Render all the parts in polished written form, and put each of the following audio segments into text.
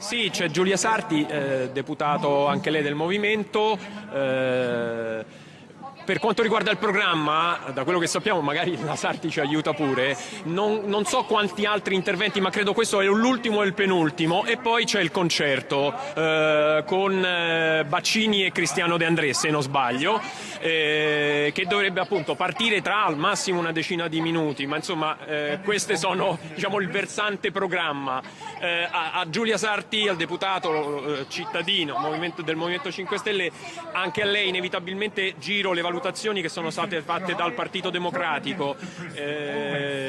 Sì, c'è Giulia Sarti, deputato anche lei del Movimento. Per quanto riguarda il programma, da quello che sappiamo, magari la Sarti ci aiuta pure, non so quanti altri interventi, ma credo questo è l'ultimo e il penultimo, e poi c'è il concerto con Baccini e Cristiano De André, se non sbaglio, che dovrebbe appunto partire tra al massimo una decina di minuti, ma insomma queste sono, diciamo, il versante programma. A Giulia Sarti, al deputato cittadino del Movimento 5 Stelle, anche a lei inevitabilmente giro le valutazioni che sono state fatte dal Partito Democratico.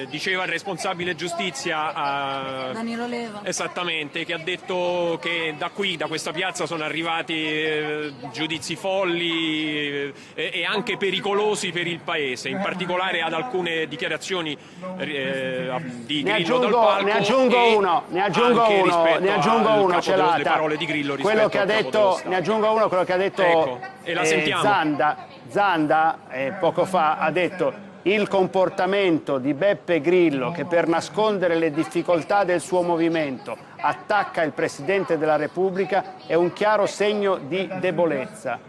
Diceva il responsabile giustizia Danilo Leva, esattamente, che ha detto che da questa piazza sono arrivati giudizi folli e anche pericolosi per il Paese, in particolare ad alcune dichiarazioni di Grillo dal palco. Ne aggiungo uno, le parole di Grillo rispetto quello che ha al Capo detto, dello Stato. ne aggiungo uno, quello che ha detto, ecco, e la sentiamo. Zanda poco fa ha detto: il comportamento di Beppe Grillo, che per nascondere le difficoltà del suo movimento attacca il Presidente della Repubblica, è un chiaro segno di debolezza.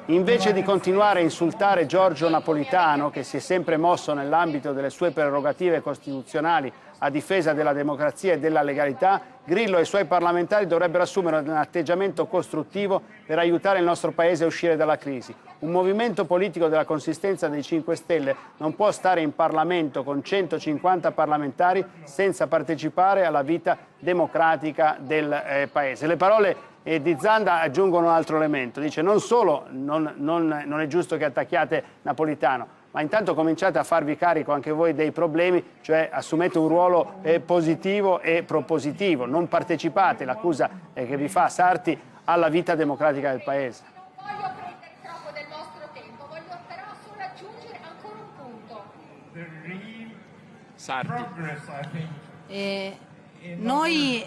Invece di continuare a insultare Giorgio Napolitano, che si è sempre mosso nell'ambito delle sue prerogative costituzionali a difesa della democrazia e della legalità, Grillo e i suoi parlamentari dovrebbero assumere un atteggiamento costruttivo per aiutare il nostro Paese a uscire dalla crisi. Un movimento politico della consistenza dei 5 Stelle non può stare in Parlamento con 150 parlamentari senza partecipare alla vita democratica del Paese. Le parole di Zanda aggiungono un altro elemento. Dice: non solo non è giusto che attacchiate Napolitano, ma intanto cominciate a farvi carico anche voi dei problemi, cioè assumete un ruolo positivo e propositivo, non partecipate, l'accusa che vi fa Sarti, alla vita democratica del Paese. Voglio prendere troppo del vostro tempo, voglio però solo aggiungere ancora un punto. Sarti. Noi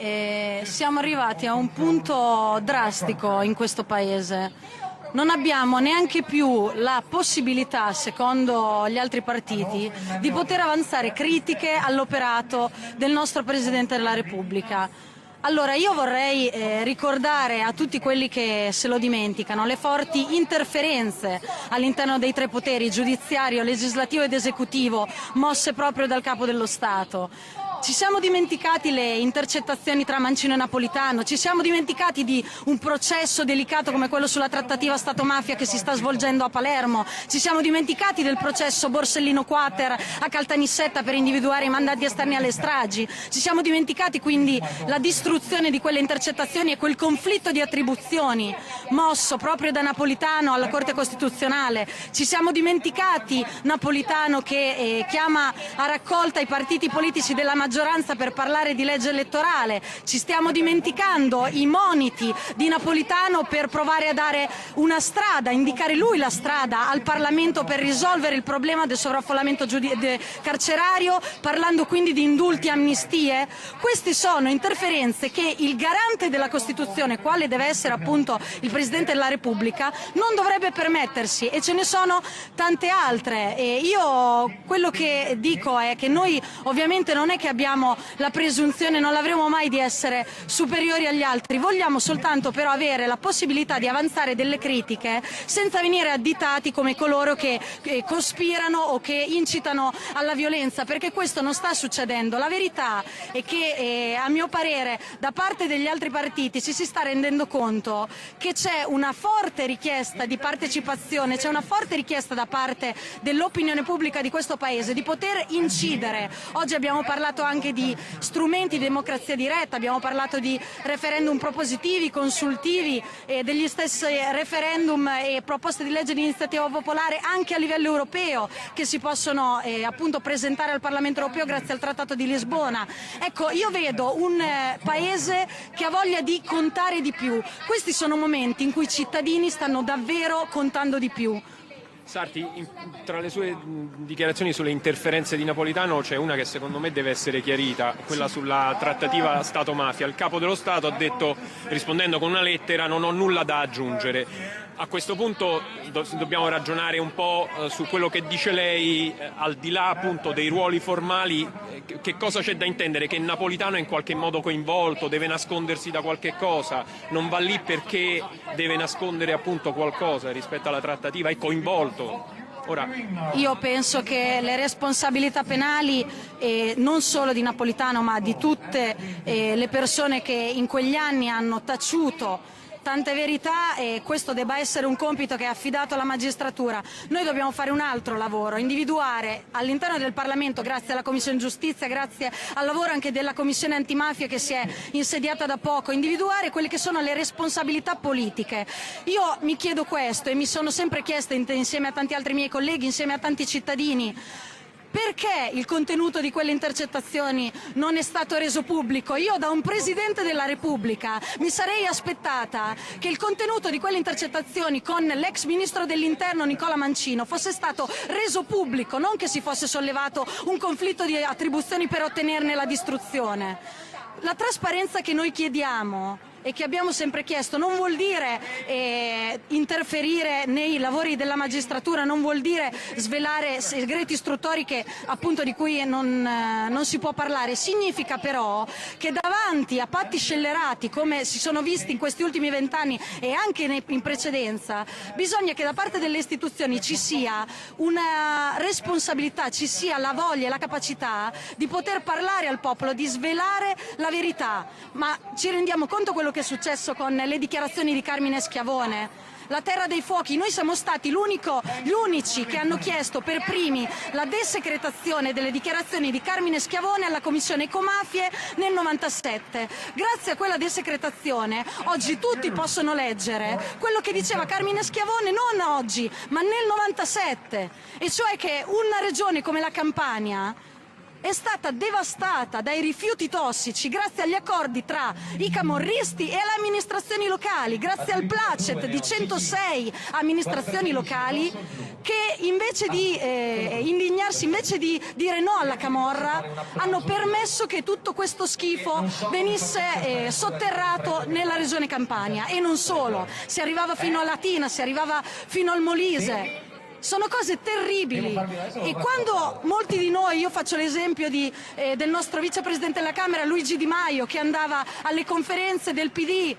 siamo arrivati a un punto drastico in questo Paese. Non abbiamo neanche più la possibilità, secondo gli altri partiti, di poter avanzare critiche all'operato del nostro Presidente della Repubblica. Allora io vorrei ricordare a tutti quelli che se lo dimenticano le forti interferenze all'interno dei tre poteri, giudiziario, legislativo ed esecutivo, mosse proprio dal Capo dello Stato. Ci siamo dimenticati le intercettazioni tra Mancino e Napolitano, ci siamo dimenticati di un processo delicato come quello sulla trattativa Stato-mafia che si sta svolgendo a Palermo, ci siamo dimenticati del processo Borsellino-Quater a Caltanissetta per individuare i mandati esterni alle stragi, ci siamo dimenticati quindi la distruzione di quelle intercettazioni e quel conflitto di attribuzioni mosso proprio da Napolitano alla Corte Costituzionale, ci siamo dimenticati Napolitano che chiama a raccolta i partiti politici della maggioranza per parlare di legge elettorale, ci stiamo dimenticando i moniti di Napolitano per provare a dare una strada, indicare lui la strada al Parlamento per risolvere il problema del sovraffollamento carcerario, parlando quindi di indulti e amnistie. Queste sono interferenze che il garante della Costituzione, quale deve essere appunto il Presidente della Repubblica, non dovrebbe permettersi, e ce ne sono tante altre. E io quello che dico è che noi ovviamente non è che abbiamo la presunzione, non l'avremo mai, di essere superiori agli altri, vogliamo soltanto però avere la possibilità di avanzare delle critiche senza venire additati come coloro che cospirano o che incitano alla violenza, perché questo non sta succedendo. La verità è che a mio parere da parte degli altri partiti ci si sta rendendo conto che c'è una forte richiesta di partecipazione, c'è una forte richiesta da parte dell'opinione pubblica di questo Paese di poter incidere. Oggi abbiamo parlato anche di strumenti di democrazia diretta, abbiamo parlato di referendum propositivi, consultivi, degli stessi referendum e proposte di legge di iniziativa popolare anche a livello europeo che si possono appunto presentare al Parlamento europeo grazie al Trattato di Lisbona. Ecco, io vedo un Paese che ha voglia di contare di più. Questi sono momenti in cui i cittadini stanno davvero contando di più. Sarti, tra le sue dichiarazioni sulle interferenze di Napolitano c'è una che secondo me deve essere chiarita, quella sulla trattativa Stato-mafia. Il capo dello Stato ha detto, rispondendo con una lettera, non ho nulla da aggiungere. A questo punto dobbiamo ragionare un po' su quello che dice lei, al di là appunto dei ruoli formali, che cosa c'è da intendere? Che Napolitano è in qualche modo coinvolto, deve nascondersi da qualche cosa, non va lì perché deve nascondere appunto qualcosa rispetto alla trattativa, è coinvolto. Ora, io penso che le responsabilità penali, non solo di Napolitano ma di tutte le persone che in quegli anni hanno taciuto tante verità, e questo debba essere un compito che è affidato alla magistratura. Noi dobbiamo fare un altro lavoro, individuare all'interno del Parlamento, grazie alla Commissione Giustizia, grazie al lavoro anche della Commissione Antimafia che si è insediata da poco, individuare quelle che sono le responsabilità politiche. Io mi chiedo questo e mi sono sempre chiesta insieme a tanti altri miei colleghi, insieme a tanti cittadini, perché il contenuto di quelle intercettazioni non è stato reso pubblico? Io da un Presidente della Repubblica mi sarei aspettata che il contenuto di quelle intercettazioni con l'ex Ministro dell'Interno Nicola Mancino fosse stato reso pubblico, non che si fosse sollevato un conflitto di attribuzioni per ottenerne la distruzione. La trasparenza che noi chiediamo e che abbiamo sempre chiesto non vuol dire interferire nei lavori della magistratura, non vuol dire svelare segreti istruttori di cui non si può parlare. Significa però che davanti a patti scellerati come si sono visti in questi ultimi 20 anni e anche in precedenza, bisogna che da parte delle istituzioni ci sia una responsabilità, ci sia la voglia e la capacità di poter parlare al popolo, di svelare la verità. Ma ci rendiamo conto quello che è successo con le dichiarazioni di Carmine Schiavone? La terra dei fuochi, noi siamo stati gli unici che hanno chiesto per primi la desecretazione delle dichiarazioni di Carmine Schiavone alla Commissione Ecomafie nel 97. Grazie a quella desecretazione oggi tutti possono leggere quello che diceva Carmine Schiavone non oggi ma nel 97, e cioè che una regione come la Campania è stata devastata dai rifiuti tossici grazie agli accordi tra i camorristi e le amministrazioni locali, grazie al placet di 106 amministrazioni locali che invece di indignarsi, invece di dire no alla camorra, hanno permesso che tutto questo schifo venisse sotterrato nella regione Campania. E non solo, si arrivava fino a Latina, si arrivava fino al Molise. Sono cose terribili, e quando molti di noi, io faccio l'esempio del nostro vicepresidente della Camera Luigi Di Maio, che andava alle conferenze del PD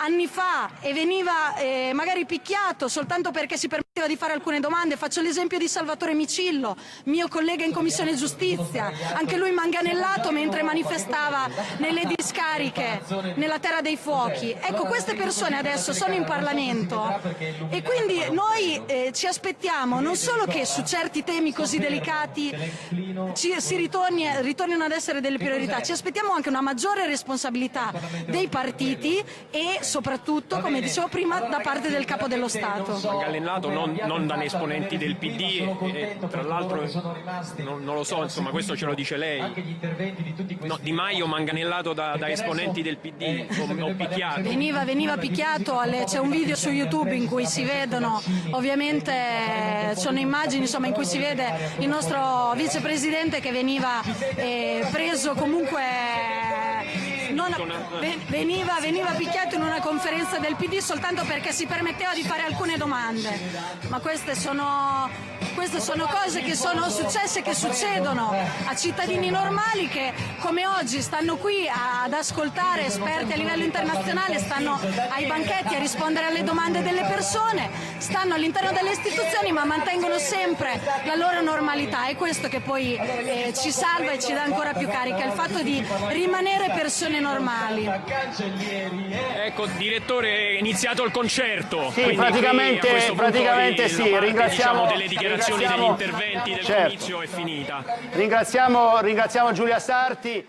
anni fa e veniva magari picchiato soltanto perché si permetteva di fare alcune domande. Faccio l'esempio di Salvatore Micillo, mio collega in Commissione Giustizia, anche lui manganellato mentre manifestava nelle discariche nella Terra dei Fuochi. Ecco, queste persone adesso sono in Parlamento e quindi noi ci aspettiamo non solo che su certi temi così delicati si ritornino ad essere delle priorità, ci aspettiamo anche una maggiore responsabilità dei partiti e soprattutto, come dicevo prima, da parte del Capo dello Stato. Manganellato non da esponenti del PD, e tra l'altro non lo so, insomma, questo ce lo dice lei. No, Di Maio manganellato da esponenti del PD o picchiato. Veniva picchiato, c'è un video su YouTube in cui si vedono, ovviamente sono immagini insomma, in cui si vede il nostro vicepresidente che veniva preso comunque. Veniva picchiato in una conferenza del PD soltanto perché si permetteva di fare alcune domande, ma queste sono cose che sono successe, che succedono a cittadini normali che come oggi stanno qui ad ascoltare esperti a livello internazionale, stanno ai banchetti a rispondere alle domande delle persone, stanno all'interno delle istituzioni ma mantengono sempre la loro normalità. È questo che poi ci salva e ci dà ancora più carica, il fatto di rimanere persone normali. Ecco, direttore, è iniziato il concerto. Sì, praticamente sì, ringraziamo delle dichiarazioni, degli interventi del comizio è finita. Ringraziamo Giulia Sarti.